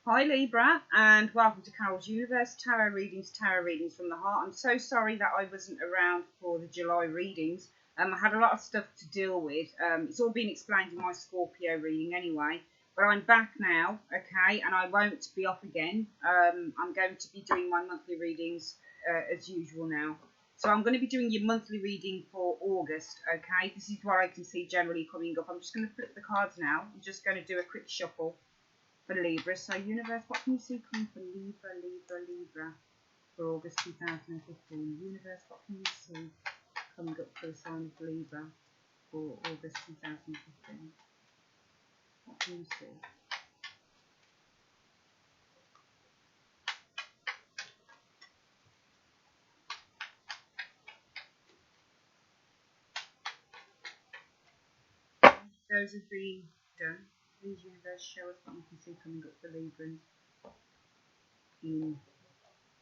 Hi Libra, and welcome to Carol's Universe Tarot Readings from the Heart. I'm so sorry that I wasn't around for the July readings. I had a lot of stuff to deal with. It's all been explained in my Scorpio reading anyway. But I'm back now, okay, and I won't be off again. I'm going to be doing my monthly readings as usual now. So I'm going to be doing your monthly reading for August, okay? This is what I can see generally coming up. I'm just going to flip the cards now. I'm just going to do a quick shuffle for Libra. So universe, what can you see coming for Libra for August 2015? Universe, what can you see coming up for the sign of Libra for August 2015? What can you see? Those have been done. Please universe, show us what you can see coming up for Libra in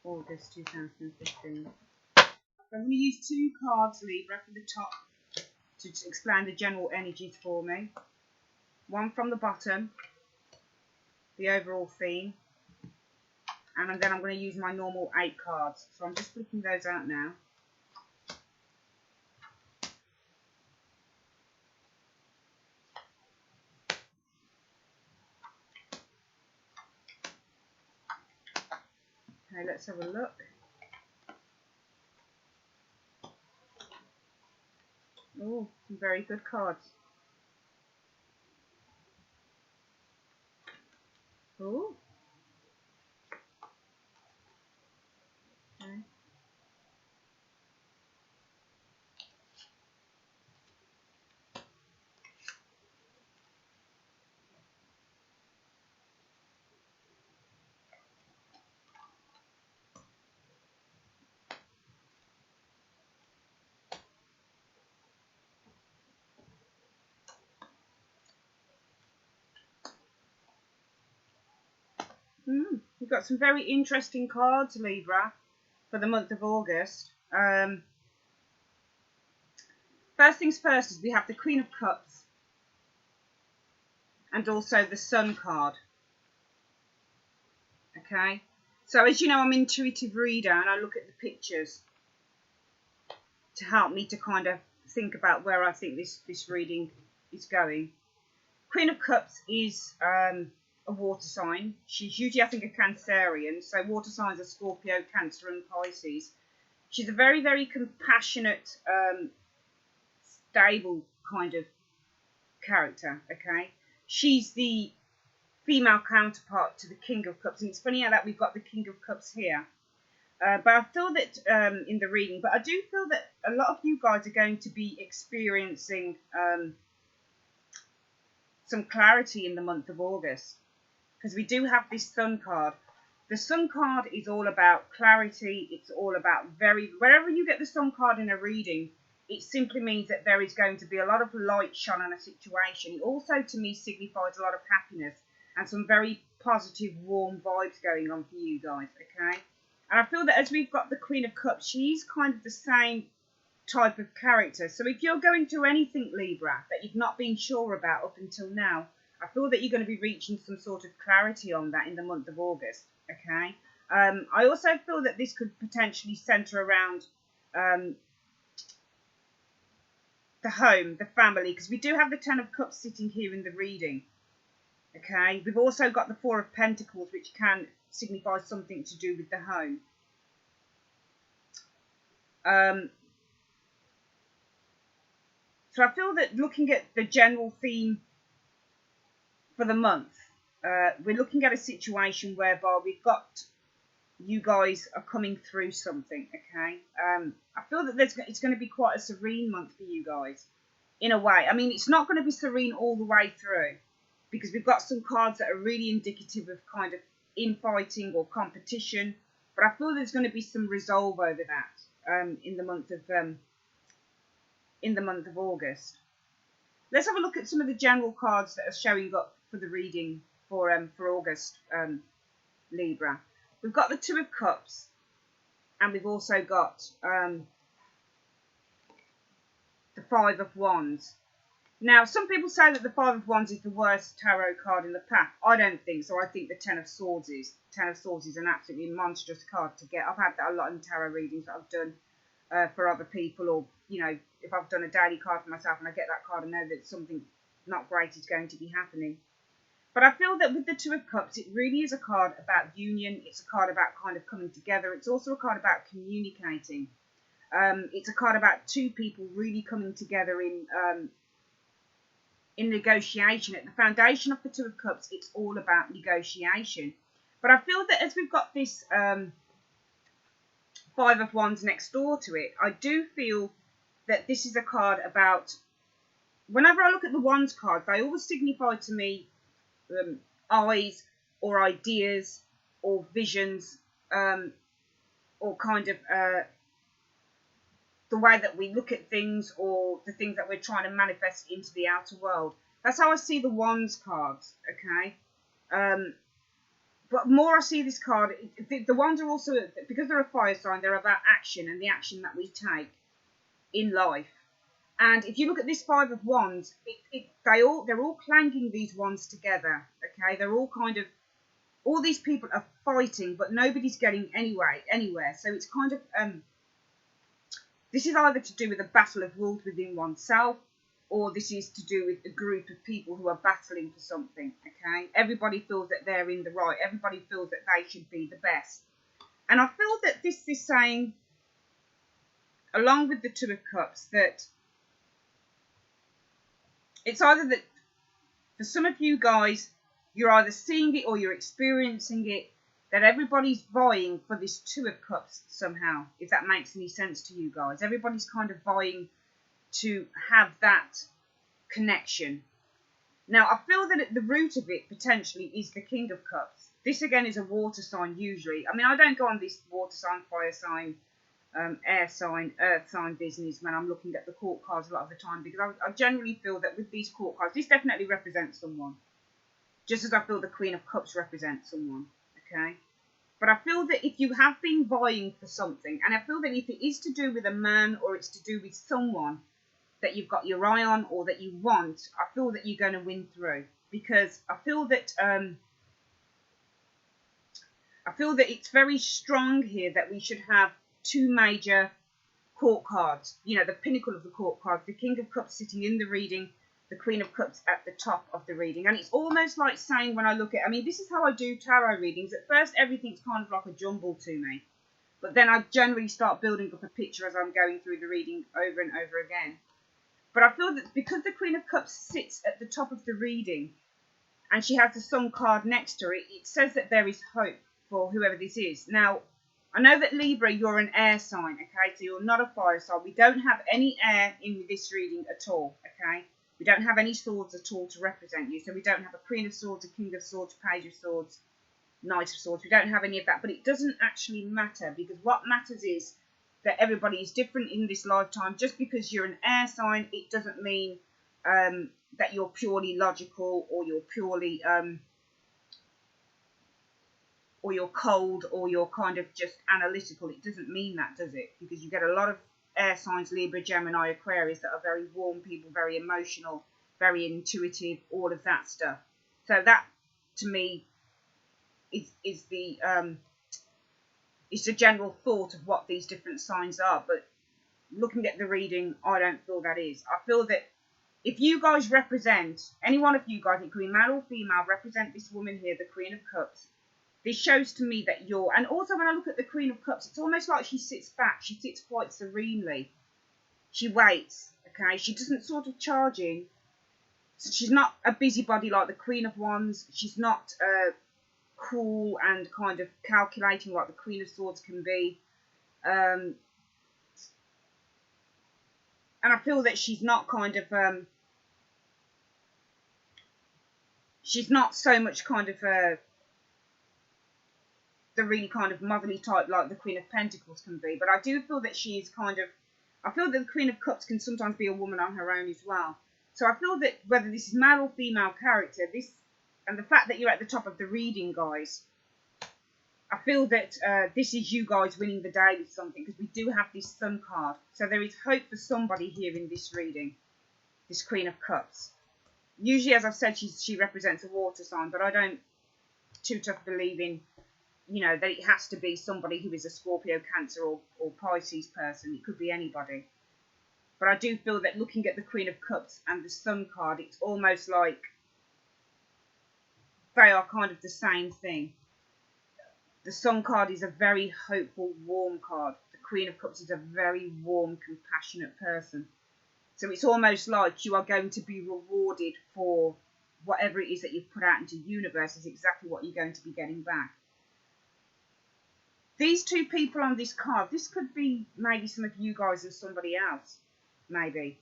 August 2015. I'm going to use two cards, Libra, from the top to explain the general energies for me. One from the bottom, the overall theme, and then I'm going to use my normal 8 cards. So I'm just flipping those out now. Okay, let's have a look. Oh, some very good cards. Oh. Okay. We've got some very interesting cards, Libra, for the month of August. First things first is we have the Queen of Cups and also the Sun card. Okay, so as you know, I'm an intuitive reader and I look at the pictures to help me to kind of think about where I think this reading is going. Queen of Cups is a water sign. She's usually, I think, a Cancerian. So water signs are Scorpio, Cancer and Pisces. She's a very, very compassionate, stable kind of character, okay? She's the female counterpart to the King of Cups. And it's funny how that we've got the King of Cups here. But I feel that in the reading, but I do feel that a lot of you guys are going to be experiencing some clarity in the month of August. Because we do have this Sun card. The Sun card is all about clarity. It's all about wherever you get the Sun card in a reading, it simply means that there is going to be a lot of light shone on a situation. It also, to me, signifies a lot of happiness and some very positive, warm vibes going on for you guys, okay? And I feel that as we've got the Queen of Cups, she's kind of the same type of character. So if you're going through anything, Libra, that you've not been sure about up until now, I feel that you're going to be reaching some sort of clarity on that in the month of August, okay? I also feel that this could potentially centre around the home, the family, because we do have the Ten of Cups sitting here in the reading, okay? We've also got the Four of Pentacles, which can signify something to do with the home. So I feel that looking at the general theme for the month, we're looking at a situation whereby we've got you guys are coming through something, okay? I feel that it's going to be quite a serene month for you guys, in a way. I mean, it's not going to be serene all the way through, because we've got some cards that are really indicative of kind of infighting or competition, but I feel there's going to be some resolve over that in the month of August. Let's have a look at some of the general cards that are showing up for the reading for August, Libra. We've got the Two of Cups, and we've also got the Five of Wands. Now, some people say that the Five of Wands is the worst tarot card in the pack. I don't think so. I think the Ten of Swords is. Ten of Swords is an absolutely monstrous card to get. I've had that a lot in tarot readings that I've done for other people, or, you know, if I've done a daily card for myself and I get that card, I know that something not great is going to be happening. But I feel that with the Two of Cups, it really is a card about union. It's a card about kind of coming together. It's also a card about communicating. It's a card about two people really coming together in negotiation. At the foundation of the Two of Cups, it's all about negotiation. But I feel that as we've got this Five of Wands next door to it, I do feel that this is a card about, whenever I look at the Wands cards, they always signify to me eyes or ideas or visions, or kind of the way that we look at things, or the things that we're trying to manifest into the outer world. That's how I see the Wands cards, okay? But more I see this card, the Wands are also, because they're a fire sign, they're about action and the action that we take in life. And if you look at this Five of Wands, they're all clanking these wands together, okay? They're all kind of, all these people are fighting, but nobody's getting anywhere. So it's kind of, this is either to do with a battle of wills within oneself, or this is to do with a group of people who are battling for something, okay? Everybody feels that they're in the right. Everybody feels that they should be the best. And I feel that this is saying, along with the Two of Cups, that it's either that for some of you guys, you're either seeing it or you're experiencing it, that everybody's vying for this Two of Cups somehow, if that makes any sense to you guys. Everybody's kind of vying to have that connection. Now, I feel that at the root of it, potentially, is the King of Cups. This, again, is a water sign, usually. I mean, I don't go on this water sign, fire sign, air sign, earth sign business when I'm looking at the court cards a lot of the time, because I generally feel that with these court cards, this definitely represents someone. Just as I feel the Queen of Cups represents someone, okay? But I feel that if you have been vying for something, and I feel that if it is to do with a man or it's to do with someone that you've got your eye on or that you want, I feel that you're going to win through. Because I feel that it's very strong here that we should have two major court cards. You know, the pinnacle of the court cards, the King of Cups sitting in the reading, the Queen of Cups at the top of the reading. And it's almost like saying, when I look at, I mean, this is how I do tarot readings. At first, everything's kind of like a jumble to me. But then I generally start building up a picture as I'm going through the reading over and over again. But I feel that because the Queen of Cups sits at the top of the reading and she has the Sun card next to it, it says that there is hope for whoever this is. Now, I know that Libra, you're an air sign, okay? So you're not a fire sign. We don't have any air in this reading at all, okay? We don't have any swords at all to represent you. So we don't have a Queen of Swords, a King of Swords, Page of Swords, Knight of Swords. We don't have any of that. But it doesn't actually matter, because what matters is that everybody is different in this lifetime. Just because you're an air sign, it doesn't mean that you're purely logical, or you're purely or you're cold, or you're kind of just analytical. It doesn't mean that, does it? Because you get a lot of air signs, Libra, Gemini, Aquarius, that are very warm people, very emotional, very intuitive, all of that stuff. So that, to me, is the general thought of what these different signs are. But looking at the reading, I don't feel that is. I feel that if you guys represent, any one of you guys, it could be male or female, represent this woman here, the Queen of Cups, this shows to me that you're, and also when I look at the Queen of Cups, it's almost like she sits back. She sits quite serenely. She waits, okay? She doesn't sort of charge in. So she's not a busybody like the Queen of Wands. She's not cool and kind of calculating like the Queen of Swords can be. And I feel that she's not kind of, she's not so much kind of the really kind of motherly type like the Queen of Pentacles can be. But I do feel that she is kind of, I feel that the Queen of Cups can sometimes be a woman on her own as well. So I feel that whether this is male or female character, this, and the fact that you're at the top of the reading, guys, I feel that this is you guys winning the day with something, because we do have this Sun card. So there is hope for somebody here in this reading. this Queen of Cups. Usually, as I've said, she represents a water sign, but I don't too tough believe in, you know, that it has to be somebody who is a Scorpio, Cancer or Pisces person. It could be anybody. But I do feel that looking at the Queen of Cups and the Sun card, it's almost like they are kind of the same thing. The Sun card is a very hopeful, warm card. The Queen of Cups is a very warm, compassionate person. So it's almost like you are going to be rewarded for whatever it is that you've put out into the universe is exactly what you're going to be getting back. These two people on this card, this could be maybe some of you guys and somebody else, maybe.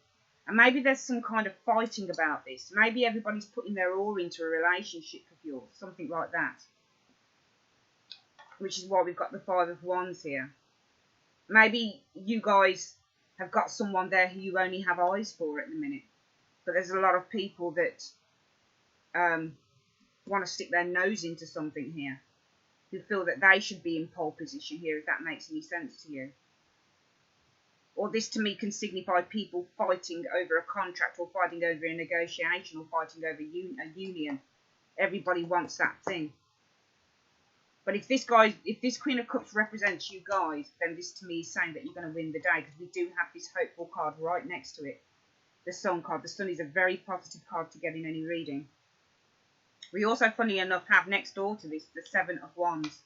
And maybe there's some kind of fighting about this. Maybe everybody's putting their all into a relationship of yours, something like that. Which is why we've got the Five of Wands here. Maybe you guys have got someone there who you only have eyes for at the minute. But there's a lot of people that want to stick their nose into something here. Who feel that they should be in pole position here, if that makes any sense to you. Or this to me can signify people fighting over a contract or fighting over a negotiation or fighting over a union. Everybody wants that thing. But if this Queen of Cups represents you guys, then this to me is saying that you're going to win the day, because we do have this hopeful card right next to it. The Sun card. The Sun is a very positive card to get in any reading. We also, funnily enough, have next door to this, the Seven of Wands.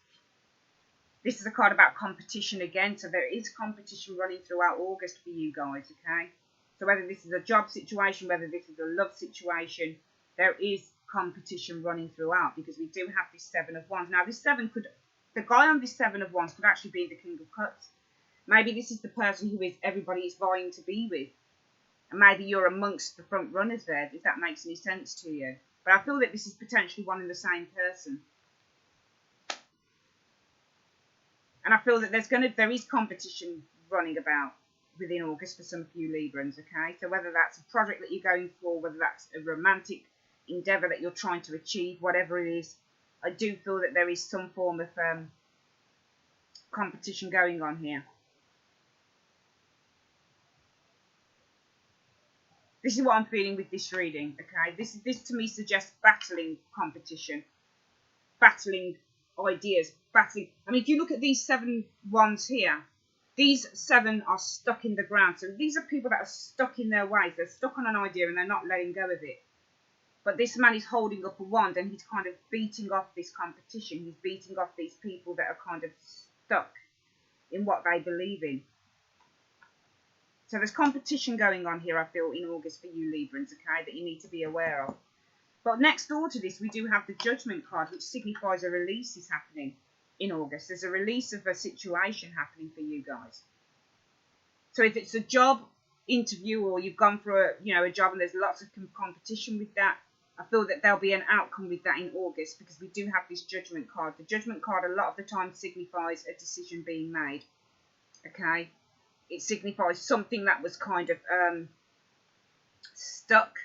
This is a card about competition again, so there is competition running throughout August for you guys, okay? So whether this is a job situation, whether this is a love situation, there is competition running throughout, because we do have this Seven of Wands. Now, the guy on this Seven of Wands could actually be the King of Cups. Maybe this is the person who everybody is vying to be with. And maybe you're amongst the front runners there, if that makes any sense to you. But I feel that this is potentially one and the same person. And I feel that there is competition running about within August for some of you Librans, okay? So whether that's a project that you're going for, whether that's a romantic endeavour that you're trying to achieve, whatever it is, I do feel that there is some form of competition going on here. This is what I'm feeling with this reading, okay? This to me suggests battling competition, battling ideas, battling. I mean, if you look at these 7 wands here, these 7 are stuck in the ground. So these are people that are stuck in their ways. They're stuck on an idea and they're not letting go of it. But this man is holding up a wand and he's kind of beating off this competition. He's beating off these people that are kind of stuck in what they believe in. So there's competition going on here, I feel, in August for you Librans, okay, that you need to be aware of. But next door to this, we do have the Judgment card, which signifies a release is happening in August. There's a release of a situation happening for you guys. So if it's a job interview or you've gone for a job and there's lots of competition with that, I feel that there'll be an outcome with that in August, because we do have this Judgment card. The Judgment card a lot of the time signifies a decision being made, okay? It signifies something that was kind of stuck,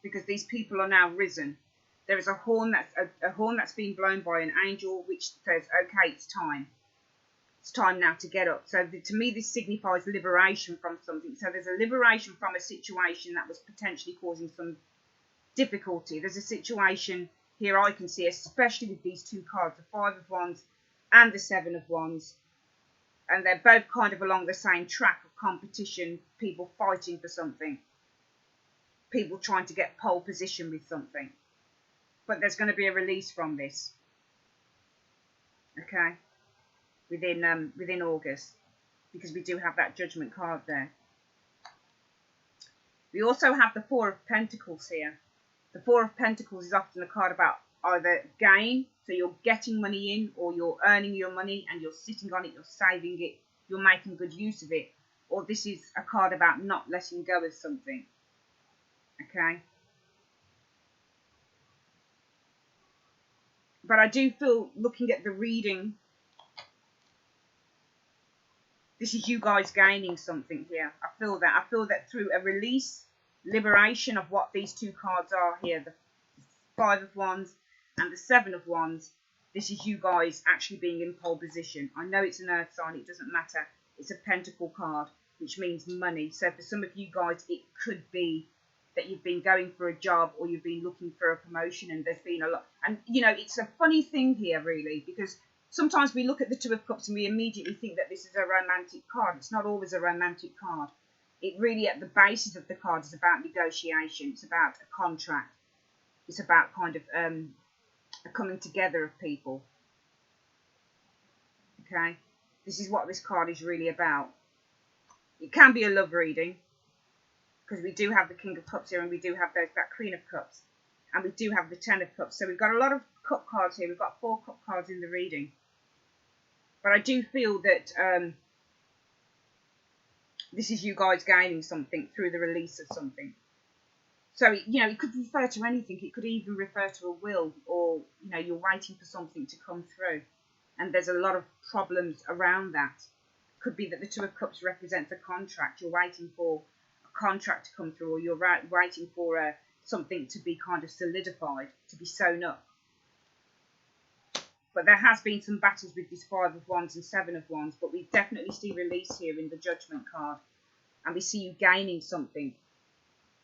because these people are now risen. There is a horn that's being blown by an angel, which says, okay, it's time. It's time now to get up. So to me, this signifies liberation from something. So there's a liberation from a situation that was potentially causing some difficulty. There's a situation here I can see, especially with these two cards, the Five of Wands and the Seven of Wands. And they're both kind of along the same track of competition, people fighting for something, people trying to get pole position with something. But there's going to be a release from this, okay, within August, because we do have that Judgment card there. We also have the Four of Pentacles here. The Four of Pentacles is often a card about either gain, so you're getting money in, or you're earning your money and you're sitting on it, you're saving it, you're making good use of it. Or this is a card about not letting go of something, okay? But I do feel, looking at the reading, this is you guys gaining something here. I feel that. I feel that through a release, liberation of what these two cards are here, the Five of Wands and the Seven of Wands, this is you guys actually being in pole position. I know it's an earth sign, it doesn't matter. It's a pentacle card, which means money. So for some of you guys, it could be that you've been going for a job or you've been looking for a promotion, and there's been a lot. And, you know, it's a funny thing here, really, because sometimes we look at the Two of Cups and we immediately think that this is a romantic card. It's not always a romantic card. It really, at the basis of the card, is about negotiation. It's about a contract. It's about kind of a coming together of people. Okay? This is what this card is really about. It can be a love reading, because we do have the King of Cups here, and we do have that Queen of Cups, and we do have the Ten of Cups. So we've got a lot of cup cards here. We've got 4 cup cards in the reading. But I do feel that this is you guys gaining something through the release of something. So, you know, it could refer to anything. It could even refer to a will, or, you know, you're waiting for something to come through. And there's a lot of problems around that. It could be that the Two of Cups represents a contract. You're waiting for a contract to come through, or you're waiting for something to be kind of solidified, to be sewn up. But there has been some battles with this 5 of Wands and 7 of Wands, but we definitely see release here in the Judgment card. And we see you gaining something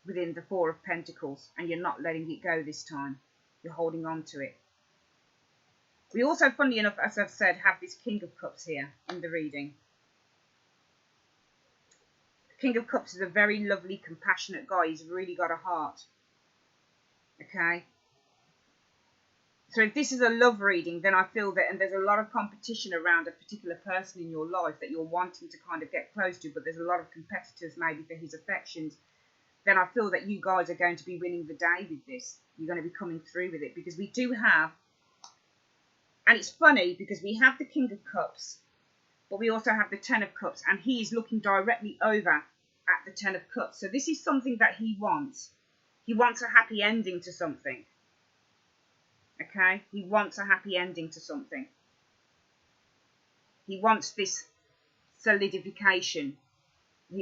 within the 4 of Pentacles, and you're not letting it go this time. You're holding on to it. We also, funnily enough, as I've said, have this King of Cups here in the reading. The King of Cups is a very lovely, compassionate guy. He's really got a heart. Okay? So if this is a love reading, then I feel that, and there's a lot of competition around a particular person in your life that you're wanting to kind of get close to, but there's a lot of competitors maybe for his affections, then I feel that you guys are going to be winning the day with this. You're going to be coming through with it, because we do have, and it's funny because we have the King of Cups, but we also have the Ten of Cups, and he is looking directly over at the Ten of Cups. So this is something that he wants. He wants a happy ending to something. Okay? He wants a happy ending to something. He wants this solidification.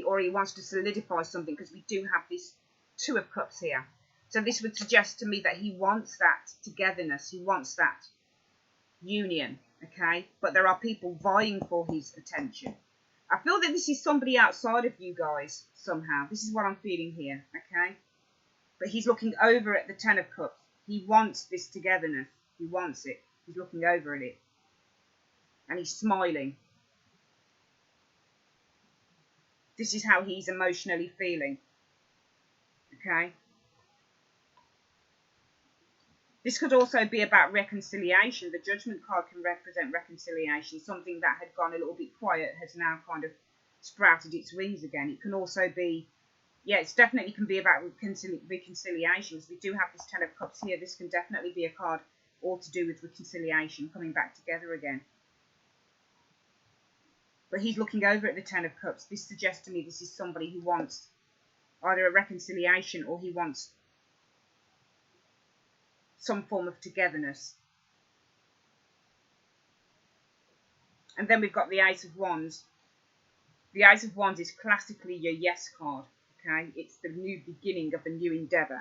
Or he wants to solidify something, because we do have this Two of Cups here. So this would suggest to me that he wants that togetherness. He wants that union. Okay? But there are people vying for his attention. I feel that this is somebody outside of you guys somehow. This is what I'm feeling here. Okay? But he's looking over at the Ten of Cups. He wants this togetherness. He wants it. He's looking over at it. And he's smiling. This is how he's emotionally feeling. Okay? This could also be about reconciliation. The Judgment card can represent reconciliation. Something that had gone a little bit quiet has now kind of sprouted its wings again. It can also be, yeah, it's definitely can be about reconciliation. As we do have this Ten of Cups here, this can definitely be a card all to do with reconciliation, coming back together again. But he's looking over at the Ten of Cups. This suggests to me this is somebody who wants either a reconciliation, or he wants some form of togetherness. And then we've got the Ace of Wands. The Ace of Wands is classically your yes card. Okay, it's the new beginning of a new endeavour.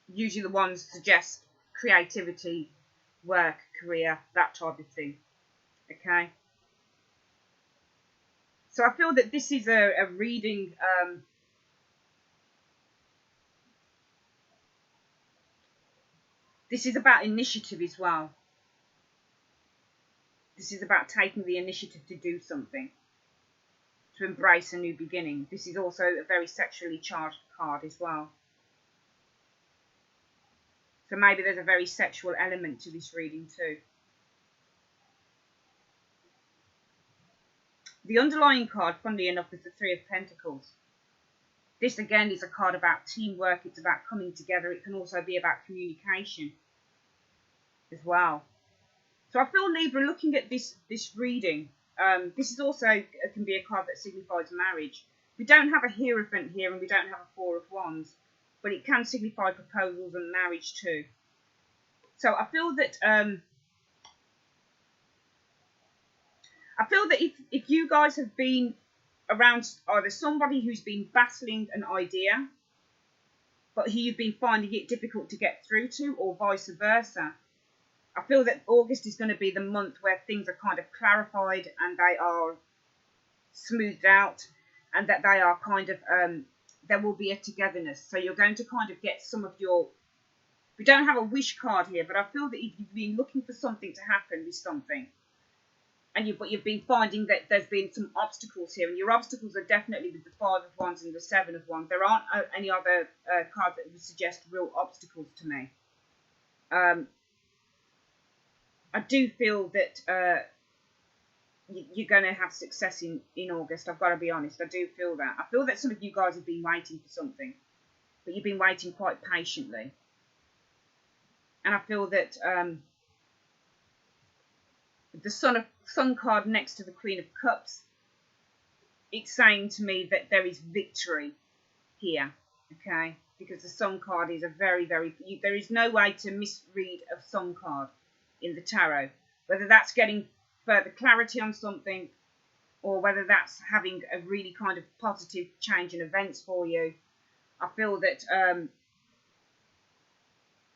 Usually the ones suggest creativity, work, career, that type of thing. Okay. So I feel that this is a reading. This is about initiative as well. This is about taking the initiative to do something, to embrace a new beginning. This is also a very sexually charged card as well. So maybe there's a very sexual element to this reading too. The underlying card, funnily enough, is the Three of Pentacles. This again is a card about teamwork. It's about coming together. It can also be about communication as well. So I feel, Libra, looking at this reading, this is also can be a card that signifies marriage. We don't have a Hierophant here, and we don't have a Four of Wands, but it can signify proposals and marriage too. So I feel that if you guys have been around either somebody who's been battling an idea, but who you've been finding it difficult to get through to, or vice versa, I feel that August is going to be the month where things are kind of clarified and they are smoothed out, and that they are kind of there will be a togetherness. So you're going to kind of get some of your, we don't have a wish card here, but I feel that if you've been looking for something to happen with something, and but you've been finding that there's been some obstacles here, and your obstacles are definitely with the Five of Wands and the Seven of Wands. There aren't any other cards that would suggest real obstacles to me. I do feel that you're going to have success in August. I've got to be honest. I do feel that. I feel that some of you guys have been waiting for something, but you've been waiting quite patiently. And I feel that the Sun card next to the Queen of Cups, it's saying to me that there is victory here, okay? Because the Sun card is a very, very... there is no way to misread a Sun card in the tarot. Whether that's getting further clarity on something, or whether that's having a really kind of positive change in events for you, I feel that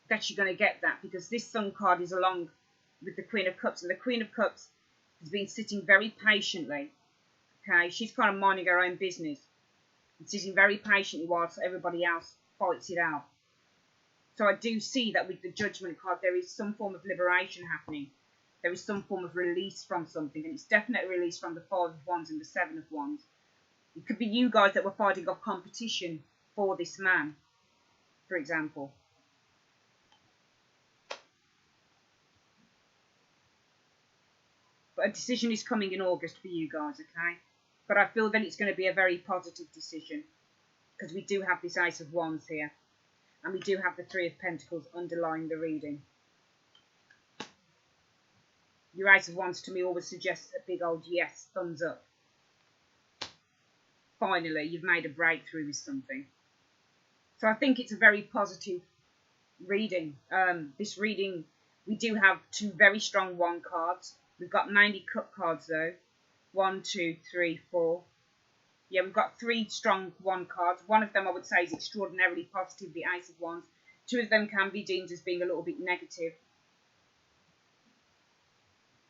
that you're going to get that, because this Sun card is along with the Queen of Cups, and the Queen of Cups has been sitting very patiently. Okay, she's kind of minding her own business and sitting very patiently whilst everybody else fights it out. So I do see that with the Judgment card, there is some form of liberation happening. There is some form of release from something, and it's definitely release from the Five of Wands and the Seven of Wands. It could be you guys that were fighting off competition for this man, for example. But a decision is coming in August for you guys, okay? But I feel that it's going to be a very positive decision, because we do have this Ace of Wands here, and we do have the Three of Pentacles underlying the reading. Your Ace of Wands to me always suggests a big old yes, thumbs up. Finally, you've made a breakthrough with something. So I think it's a very positive reading. This reading, we do have two very strong Wand cards. We've got mainly Cup cards though. 1, 2, 3, 4. Yeah, we've got 3 strong Wand cards. One of them I would say is extraordinarily positive, the Ace of Wands. 2 of them can be deemed as being a little bit negative.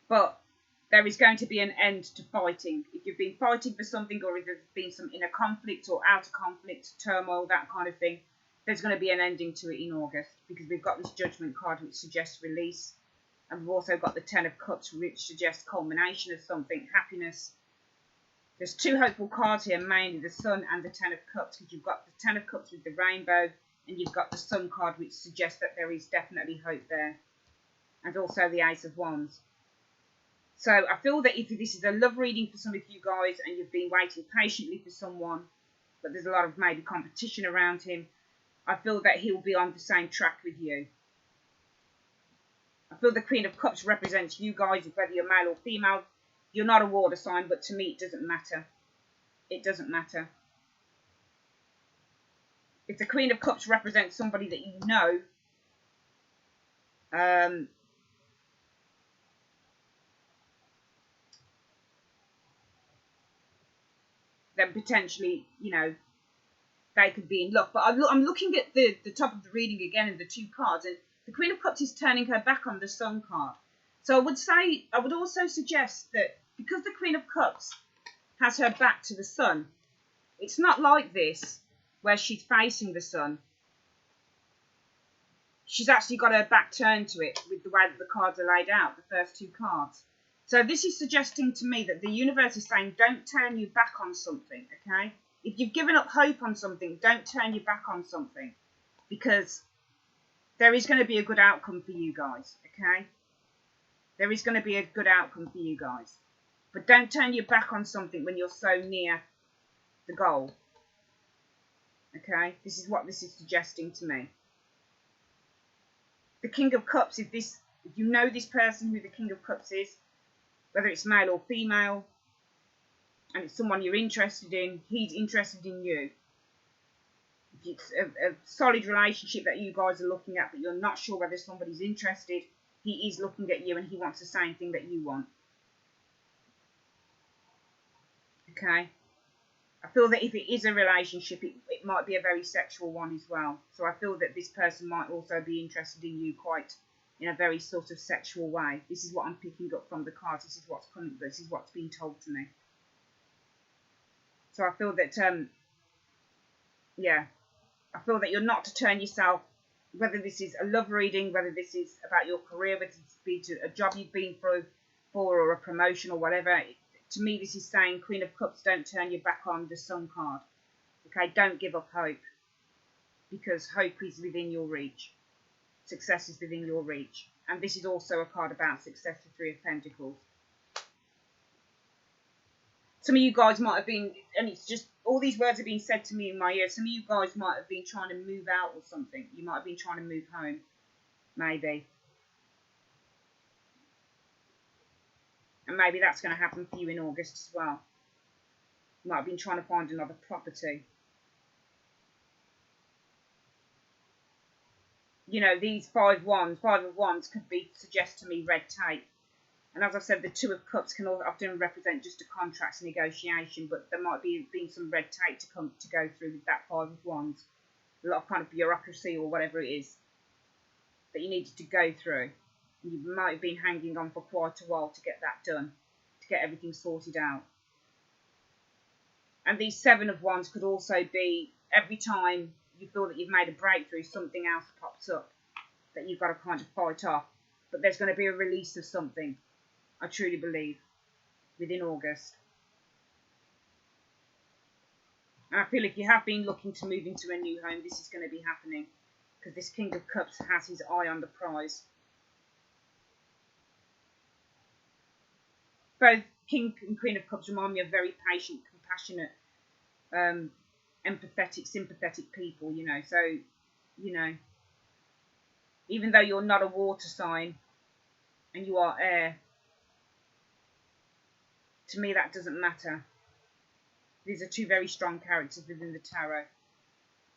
But there is going to be an end to fighting. If you've been fighting for something, or if there's been some inner conflict or outer conflict, turmoil, that kind of thing, there's going to be an ending to it in August, because we've got this Judgment card which suggests release. And we've also got the Ten of Cups, which suggests culmination of something, happiness. There's 2 hopeful cards here, mainly the Sun and the Ten of Cups, because you've got the Ten of Cups with the rainbow, and you've got the Sun card, which suggests that there is definitely hope there. And also the Ace of Wands. So I feel that if this is a love reading for some of you guys, and you've been waiting patiently for someone, but there's a lot of maybe competition around him, I feel that he'll be on the same track with you. I feel the Queen of Cups represents you guys, whether you're male or female. You're not a water sign, but to me it doesn't matter. It doesn't matter. If the Queen of Cups represents somebody that you know, then potentially, you know, they could be in luck. But I'm looking at the top of the reading again, and the 2 cards, and the Queen of Cups is turning her back on the Sun card. So I would also suggest that because the Queen of Cups has her back to the Sun, it's not like this where she's facing the Sun. She's actually got her back turned to it with the way that the cards are laid out, the first 2 cards. So this is suggesting to me that the universe is saying, don't turn your back on something, okay? If you've given up hope on something, don't turn your back on something, because there is going to be a good outcome for you guys, okay? There is going to be a good outcome for you guys. But don't turn your back on something when you're so near the goal, okay? This is what this is suggesting to me. The King of Cups, if you know this person who the King of Cups is, whether it's male or female, and it's someone you're interested in, he's interested in you. If it's a solid relationship that you guys are looking at, but you're not sure whether somebody's interested, he is looking at you and he wants the same thing that you want. Okay? I feel that if it is a relationship, it might be a very sexual one as well. So I feel that this person might also be interested in you quite in a very sort of sexual way. This is what I'm picking up from the cards. This is what's coming. This is what's being told to me. So I feel that yeah, I feel that you're not to turn yourself, whether this is a love reading, whether this is about your career, whether it's be to a job you've been through for or a promotion or whatever. To me, this is saying, Queen of Cups, don't turn your back on the Sun card. Okay, don't give up hope, because hope is within your reach. Success is within your reach. And this is also a card about success, the Three of Pentacles. Some of you guys might have been, and it's just, all these words are being said to me in my ear. Some of you guys might have been trying to move out or something. You might have been trying to move home, maybe. And maybe that's going to happen for you in August as well. You might have been trying to find another property. You know, these five of wands could be, suggest to me, red tape. And as I've said, the Two of Cups can often represent just a contract negotiation, but there might be been some red tape to go through with that Five of Wands. A lot of kind of bureaucracy or whatever it is that you needed to go through. You might have been hanging on for quite a while to get that done, to get everything sorted out. And these Seven of Wands could also be every time you feel that you've made a breakthrough, something else pops up that you've got to kind of fight off. But there's going to be a release of something, I truly believe, within August. And I feel if you have been looking to move into a new home, this is going to be happening, because this King of Cups has his eye on the prize. Both King and Queen of Cups remind me of very patient, compassionate, empathetic, sympathetic people, you know. So, you know, even though you're not a water sign and you are air, to me that doesn't matter. These are two very strong characters within the tarot.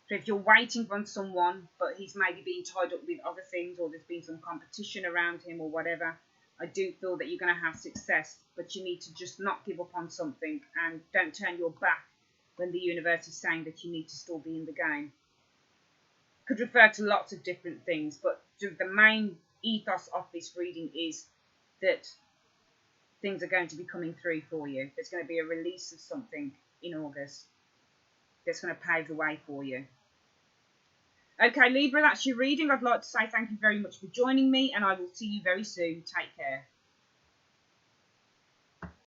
So if you're waiting on someone, but he's maybe being tied up with other things, or there's been some competition around him or whatever, I do feel that you're going to have success, but you need to just not give up on something, and don't turn your back when the universe is saying that you need to still be in the game. Could refer to lots of different things, but the main ethos of this reading is that things are going to be coming through for you. There's going to be a release of something in August that's going to pave the way for you. Okay, Libra, that's your reading. I'd like to say thank you very much for joining me, and I will see you very soon. Take care.